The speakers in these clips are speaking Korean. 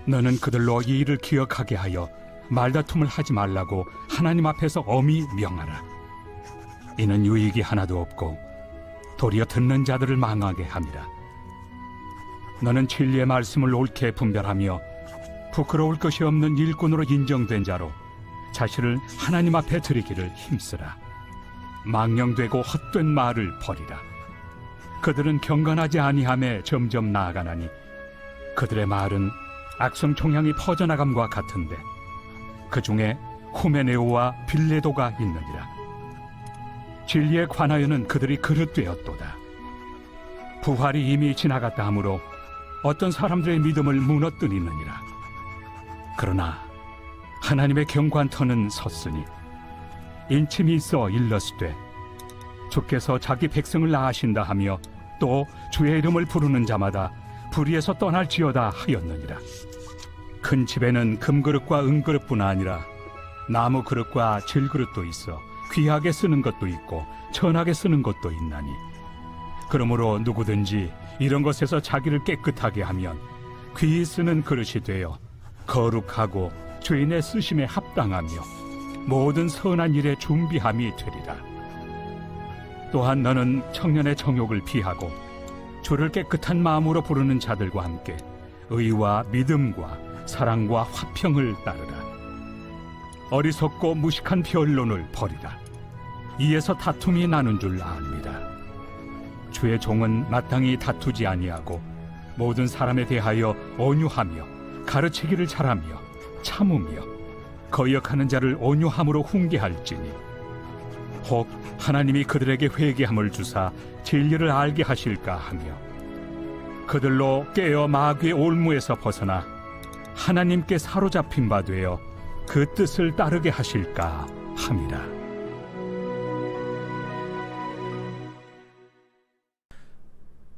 너는 그들로 이 일을 기억하게 하여 말다툼을 하지 말라고 하나님 앞에서 엄히 명하라. 이는 유익이 하나도 없고 도리어 듣는 자들을 망하게 함이라. 너는 진리의 말씀을 옳게 분별하며 부끄러울 것이 없는 일꾼으로 인정된 자로 자신을 하나님 앞에 드리기를 힘쓰라. 망령되고 헛된 말을 버리라. 그들은 경건하지 아니함에 점점 나아가나니 그들의 말은 악성 종양이 퍼져나감과 같은데 그 중에 후메네오와 빌레도가 있느니라. 진리에 관하여는 그들이 그릇되었도다. 부활이 이미 지나갔다 하므로 어떤 사람들의 믿음을 무너뜨리느니라. 그러나 하나님의 경관터는 섰으니 인침이 있어 일렀으되 주께서 자기 백성을 낳으신다 하며 또 주의 이름을 부르는 자마다 불의에서 떠날지어다 하였느니라. 큰 집에는 금그릇과 은그릇뿐 아니라 나무 그릇과 질그릇도 있어 귀하게 쓰는 것도 있고 천하게 쓰는 것도 있나니 그러므로 누구든지 이런 것에서 자기를 깨끗하게 하면 귀히 쓰는 그릇이 되어 거룩하고 주인의 쓰심에 합당하며 모든 선한 일에 준비함이 되리라. 또한 너는 청년의 정욕을 피하고 주를 깨끗한 마음으로 부르는 자들과 함께 의와 믿음과 사랑과 화평을 따르라. 어리석고 무식한 변론을 버리라. 이에서 다툼이 나는 줄 압니다. 주의 종은 마땅히 다투지 아니하고 모든 사람에 대하여 온유하며 가르치기를 잘하며 참으며 거역하는 자를 온유함으로 훈계할지니 혹 하나님이 그들에게 회개함을 주사 진리를 알게 하실까 하며 그들로 깨어 마귀의 올무에서 벗어나 하나님께 사로잡힌 바 되어 그 뜻을 따르게 하실까 함이라.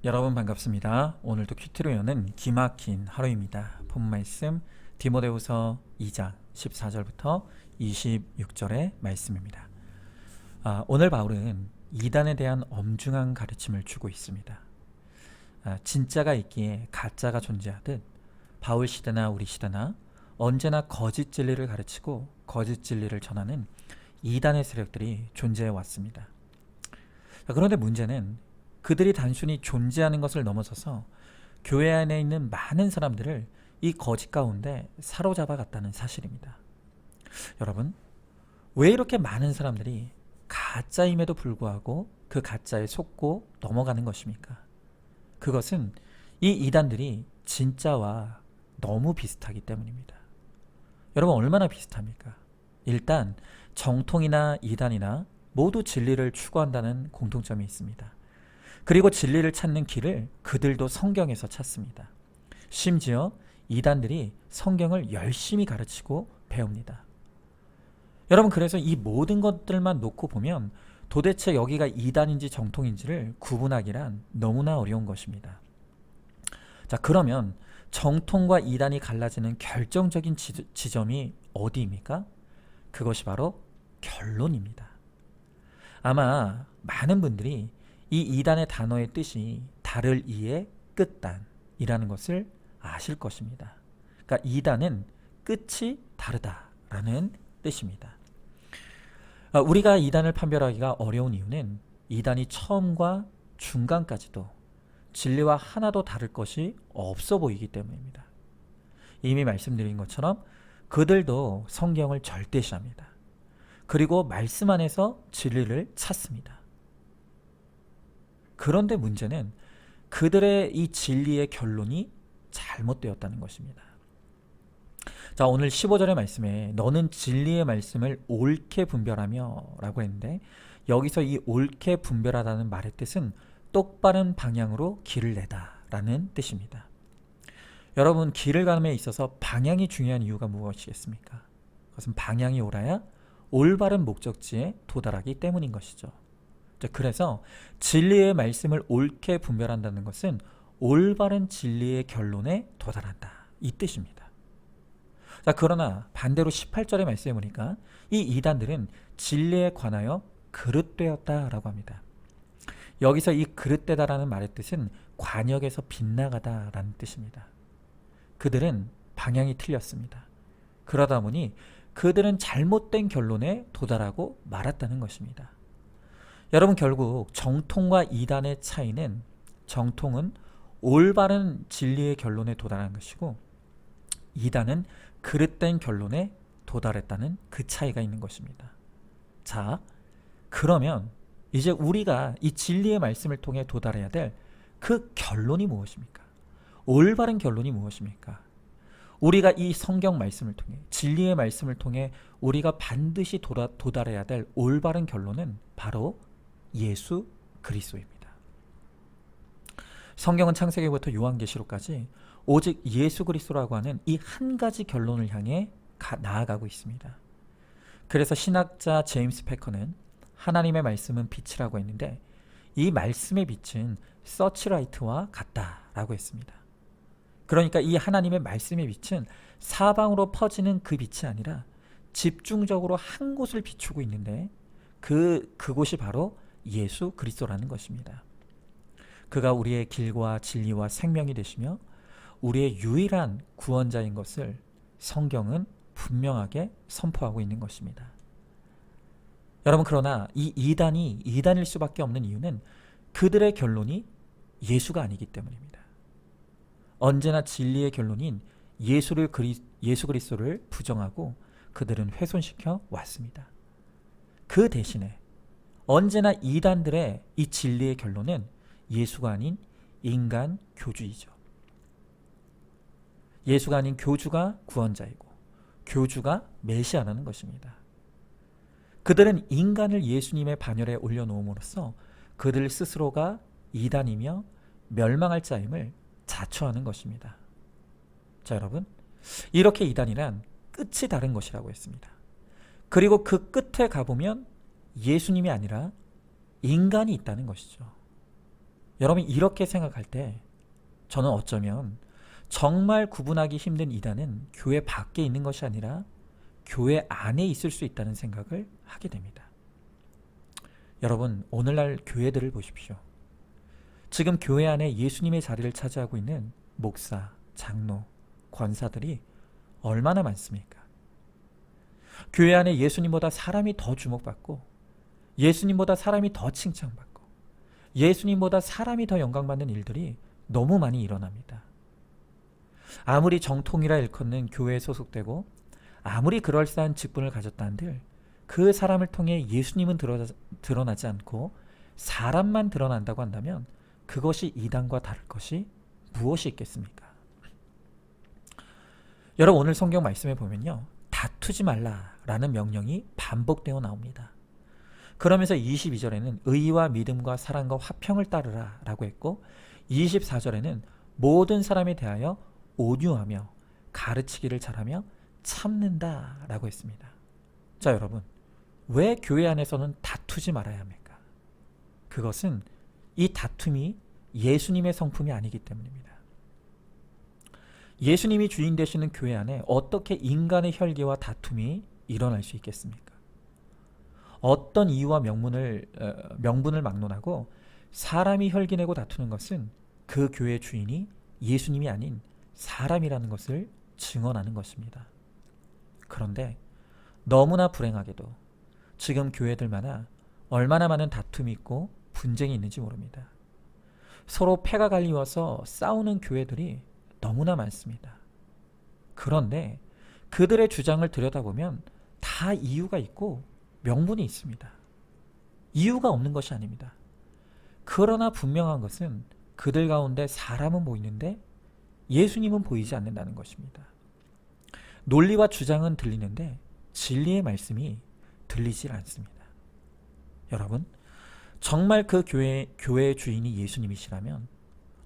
여러분 반갑습니다. 오늘도 큐티로 여는 기막힌 하루입니다. 본 말씀 디모데후서 2장 14절부터 26절의 말씀입니다. 오늘 바울은 이단에 대한 엄중한 가르침을 주고 있습니다. 진짜가 있기에 가짜가 존재하듯 바울 시대나 우리 시대나 언제나 거짓 진리를 가르치고 거짓 진리를 전하는 이단의 세력들이 존재해 왔습니다. 그런데 문제는 그들이 단순히 존재하는 것을 넘어서서 교회 안에 있는 많은 사람들을 이 거짓 가운데 사로잡아 갔다는 사실입니다. 여러분, 왜 이렇게 많은 사람들이 가짜임에도 불구하고 그 가짜에 속고 넘어가는 것입니까? 그것은 이 이단들이 진짜와 너무 비슷하기 때문입니다. 여러분, 얼마나 비슷합니까? 일단 정통이나 이단이나 모두 진리를 추구한다는 공통점이 있습니다. 그리고 진리를 찾는 길을 그들도 성경에서 찾습니다. 심지어 이단들이 성경을 열심히 가르치고 배웁니다. 여러분, 그래서 이 모든 것들만 놓고 보면 도대체 여기가 이단인지 정통인지를 구분하기란 너무나 어려운 것입니다. 자, 그러면 정통과 이단이 갈라지는 결정적인 지점이 어디입니까? 그것이 바로 결론입니다. 아마 많은 분들이 이 이단의 단어의 뜻이 다를 이의 끝단이라는 것을 아실 것입니다. 그러니까 이단은 끝이 다르다라는 뜻입니다. 우리가 이단을 판별하기가 어려운 이유는 이단이 처음과 중간까지도 진리와 하나도 다를 것이 없어 보이기 때문입니다. 이미 말씀드린 것처럼 그들도 성경을 절대시합니다. 그리고 말씀 안에서 진리를 찾습니다. 그런데 문제는 그들의 이 진리의 결론이 잘못되었다는 것입니다. 자, 오늘 15절의 말씀에 너는 진리의 말씀을 옳게 분별하며 라고 했는데 여기서 이 옳게 분별하다는 말의 뜻은 똑바른 방향으로 길을 내다 라는 뜻입니다. 여러분, 길을 가는 데 있어서 방향이 중요한 이유가 무엇이겠습니까? 그것은 방향이 옳아야 올바른 목적지에 도달하기 때문인 것이죠. 그래서 진리의 말씀을 옳게 분별한다는 것은 올바른 진리의 결론에 도달한다, 이 뜻입니다. 자, 그러나 반대로 18절의 말씀에 보니까 이 이단들은 진리에 관하여 그릇되었다라고 합니다. 여기서 이 그릇되다라는 말의 뜻은 관역에서 빗나가다라는 뜻입니다. 그들은 방향이 틀렸습니다. 그러다 보니 그들은 잘못된 결론에 도달하고 말았다는 것입니다. 여러분, 결국 정통과 이단의 차이는, 정통은 올바른 진리의 결론에 도달한 것이고 이단은 그릇된 결론에 도달했다는 그 차이가 있는 것입니다. 자, 그러면 이제 우리가 이 진리의 말씀을 통해 도달해야 될 그 결론이 무엇입니까? 올바른 결론이 무엇입니까? 우리가 이 성경 말씀을 통해, 진리의 말씀을 통해 우리가 반드시 도달해야 될 올바른 결론은 바로 예수 그리스도입니다. 성경은 창세기부터 요한계시록까지 오직 예수 그리스도라고 하는 이 한 가지 결론을 향해 나아가고 있습니다. 그래서 신학자 제임스 패커는 하나님의 말씀은 빛이라고 했는데 이 말씀의 빛은 서치라이트와 같다라고 했습니다. 그러니까 이 하나님의 말씀의 빛은 사방으로 퍼지는 그 빛이 아니라 집중적으로 한 곳을 비추고 있는데 그곳이 바로 예수 그리스도라는 것입니다. 그가 우리의 길과 진리와 생명이 되시며 우리의 유일한 구원자인 것을 성경은 분명하게 선포하고 있는 것입니다. 여러분, 그러나 이 이단이 이단일 수밖에 없는 이유는 그들의 결론이 예수가 아니기 때문입니다. 언제나 진리의 결론인 예수 그리스도를 부정하고 그들은 훼손시켜 왔습니다. 그 대신에 언제나 이단들의 이 진리의 결론은 예수가 아닌 인간 교주이죠. 예수가 아닌 교주가 구원자이고 교주가 메시아라는 것입니다. 그들은 인간을 예수님의 반열에 올려놓음으로써 그들 스스로가 이단이며 멸망할 자임을 자처하는 것입니다. 자, 여러분, 이렇게 이단이란 끝이 다른 것이라고 했습니다. 그리고 그 끝에 가보면 예수님이 아니라 인간이 있다는 것이죠. 여러분, 이렇게 생각할 때 저는 어쩌면 정말 구분하기 힘든 이단은 교회 밖에 있는 것이 아니라 교회 안에 있을 수 있다는 생각을 하게 됩니다. 여러분, 오늘날 교회들을 보십시오. 지금 교회 안에 예수님의 자리를 차지하고 있는 목사, 장로, 권사들이 얼마나 많습니까? 교회 안에 예수님보다 사람이 더 주목받고 예수님보다 사람이 더 칭찬받고 예수님보다 사람이 더 영광받는 일들이 너무 많이 일어납니다. 아무리 정통이라 일컫는 교회에 소속되고 아무리 그럴싸한 직분을 가졌다 한들 그 사람을 통해 예수님은 드러나지 않고 사람만 드러난다고 한다면 그것이 이단과 다를 것이 무엇이 있겠습니까? 여러분, 오늘 성경 말씀에 보면요, 다투지 말라라는 명령이 반복되어 나옵니다. 그러면서 22절에는 의와 믿음과 사랑과 화평을 따르라 라고 했고 24절에는 모든 사람에 대하여 온유하며 가르치기를 잘하며 참는다 라고 했습니다. 자, 여러분, 왜 교회 안에서는 다투지 말아야 합니까? 그것은 이 다툼이 예수님의 성품이 아니기 때문입니다. 예수님이 주인 되시는 교회 안에 어떻게 인간의 혈기와 다툼이 일어날 수 있겠습니까? 어떤 이유와 명분을 막론하고 사람이 혈기내고 다투는 것은 그 교회의 주인이 예수님이 아닌 사람이라는 것을 증언하는 것입니다. 그런데 너무나 불행하게도 지금 교회들마다 얼마나 많은 다툼이 있고 분쟁이 있는지 모릅니다. 서로 패가 갈리워서 싸우는 교회들이 너무나 많습니다. 그런데 그들의 주장을 들여다보면 다 이유가 있고 명분이 있습니다. 이유가 없는 것이 아닙니다. 그러나 분명한 것은 그들 가운데 사람은 보이는데 예수님은 보이지 않는다는 것입니다. 논리와 주장은 들리는데 진리의 말씀이 들리질 않습니다. 여러분, 정말 그 교회의 주인이 예수님이시라면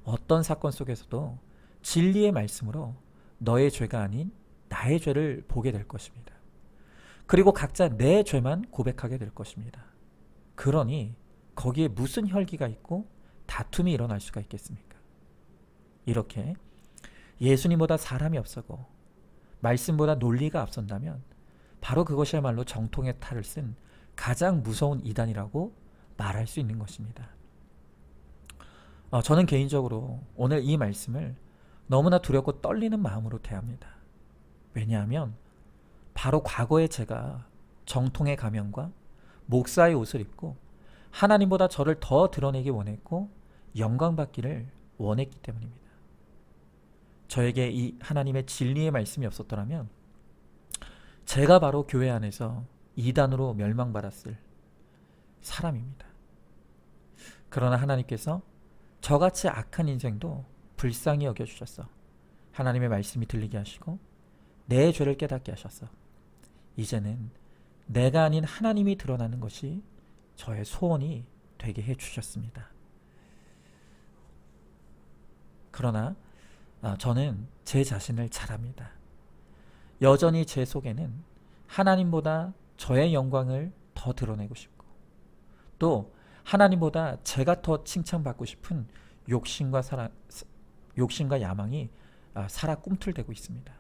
어떤 사건 속에서도 진리의 말씀으로 너의 죄가 아닌 나의 죄를 보게 될 것입니다. 그리고 각자 내 죄만 고백하게 될 것입니다. 그러니 거기에 무슨 혈기가 있고 다툼이 일어날 수가 있겠습니까? 이렇게 예수님보다 사람이 앞서고 말씀보다 논리가 앞선다면 바로 그것이야말로 정통의 탈을 쓴 가장 무서운 이단이라고 말할 수 있는 것입니다. 저는 개인적으로 오늘 이 말씀을 너무나 두렵고 떨리는 마음으로 대합니다. 왜냐하면 바로 과거에 제가 정통의 가면과 목사의 옷을 입고 하나님보다 저를 더 드러내기 원했고 영광받기를 원했기 때문입니다. 저에게 이 하나님의 진리의 말씀이 없었더라면 제가 바로 교회 안에서 이단으로 멸망받았을 사람입니다. 그러나 하나님께서 저같이 악한 인생도 불쌍히 여겨주셨어. 하나님의 말씀이 들리게 하시고 내 죄를 깨닫게 하셨어. 이제는 내가 아닌 하나님이 드러나는 것이 저의 소원이 되게 해주셨습니다. 그러나 저는 제 자신을 잘 압니다. 여전히 제 속에는 하나님보다 저의 영광을 더 드러내고 싶고 또 하나님보다 제가 더 칭찬받고 싶은 욕심과 야망이 살아 꿈틀대고 있습니다.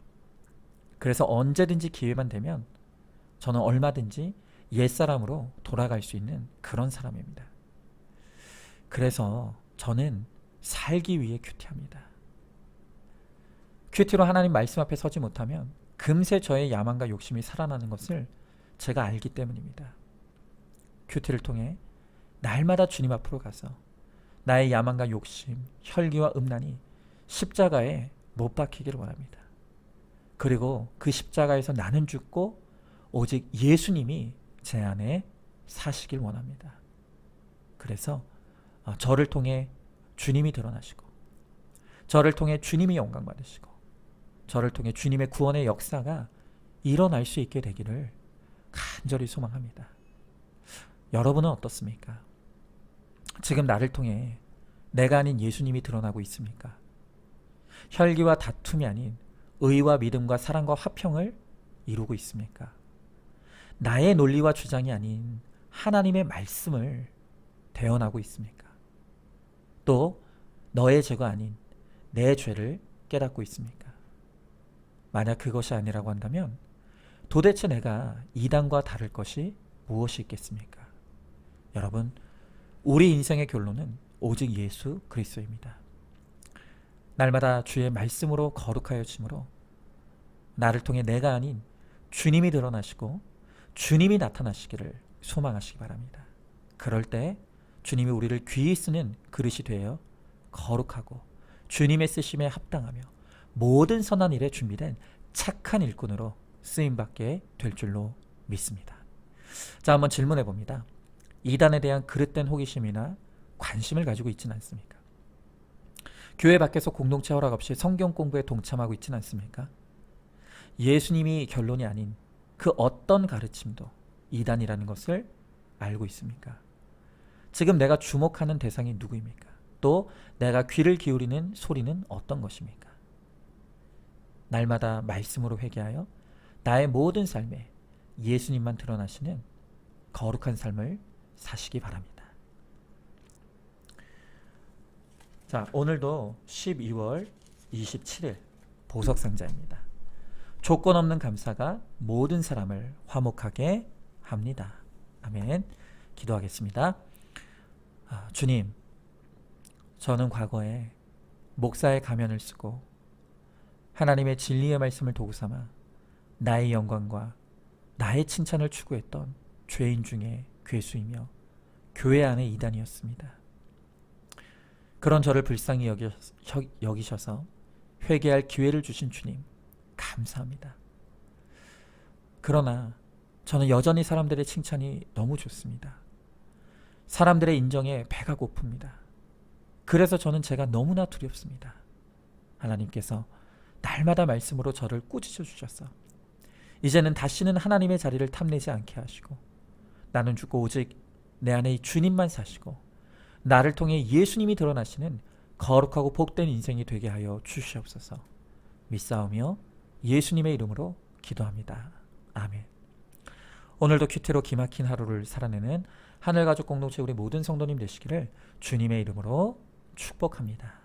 그래서 언제든지 기회만 되면 저는 얼마든지 옛사람으로 돌아갈 수 있는 그런 사람입니다. 그래서 저는 살기 위해 큐티합니다. 큐티로 하나님 말씀 앞에 서지 못하면 금세 저의 야망과 욕심이 살아나는 것을 제가 알기 때문입니다. 큐티를 통해 날마다 주님 앞으로 가서 나의 야망과 욕심, 혈기와 음란이 십자가에 못 박히기를 원합니다. 그리고 그 십자가에서 나는 죽고 오직 예수님이 제 안에 사시길 원합니다. 그래서 저를 통해 주님이 드러나시고 저를 통해 주님이 영광 받으시고 저를 통해 주님의 구원의 역사가 일어날 수 있게 되기를 간절히 소망합니다. 여러분은 어떻습니까? 지금 나를 통해 내가 아닌 예수님이 드러나고 있습니까? 혈기와 다툼이 아닌 의와 믿음과 사랑과 화평을 이루고 있습니까? 나의 논리와 주장이 아닌 하나님의 말씀을 대언하고 있습니까? 또 너의 죄가 아닌 내 죄를 깨닫고 있습니까? 만약 그것이 아니라고 한다면 도대체 내가 이단과 다를 것이 무엇이 있겠습니까? 여러분, 우리 인생의 결론은 오직 예수 그리스도입니다. 날마다 주의 말씀으로 거룩하여짐으로 나를 통해 내가 아닌 주님이 드러나시고 주님이 나타나시기를 소망하시기 바랍니다. 그럴 때 주님이 우리를 귀히 쓰는 그릇이 되어 거룩하고 주님의 쓰심에 합당하며 모든 선한 일에 준비된 착한 일꾼으로 쓰임받게 될 줄로 믿습니다. 자, 한번 질문해 봅니다. 이단에 대한 그릇된 호기심이나 관심을 가지고 있지는 않습니까? 교회 밖에서 공동체 허락 없이 성경 공부에 동참하고 있지는 않습니까? 예수님이 결론이 아닌 그 어떤 가르침도 이단이라는 것을 알고 있습니까? 지금 내가 주목하는 대상이 누구입니까? 또 내가 귀를 기울이는 소리는 어떤 것입니까? 날마다 말씀으로 회개하여 나의 모든 삶에 예수님만 드러나시는 거룩한 삶을 사시기 바랍니다. 자, 오늘도 12월 27일 보석상자입니다. 조건 없는 감사가 모든 사람을 화목하게 합니다. 아멘. 기도하겠습니다. 주님, 저는 과거에 목사의 가면을 쓰고 하나님의 진리의 말씀을 도구 삼아 나의 영광과 나의 칭찬을 추구했던 죄인 중에 괴수이며 교회 안의 이단이었습니다. 그런 저를 불쌍히 여기셔서 회개할 기회를 주신 주님, 감사합니다. 그러나 저는 여전히 사람들의 칭찬이 너무 좋습니다. 사람들의 인정에 배가 고픕니다. 그래서 저는 제가 너무나 두렵습니다. 하나님께서 날마다 말씀으로 저를 꾸짖어 주셔서 이제는 다시는 하나님의 자리를 탐내지 않게 하시고 나는 죽고 오직 내 안에 주님만 사시고 나를 통해 예수님이 드러나시는 거룩하고 복된 인생이 되게 하여 주시옵소서. 믿사오며 예수님의 이름으로 기도합니다. 아멘. 오늘도 큐티로 기막힌 하루를 살아내는 하늘가족 공동체 우리 모든 성도님 되시기를 주님의 이름으로 축복합니다.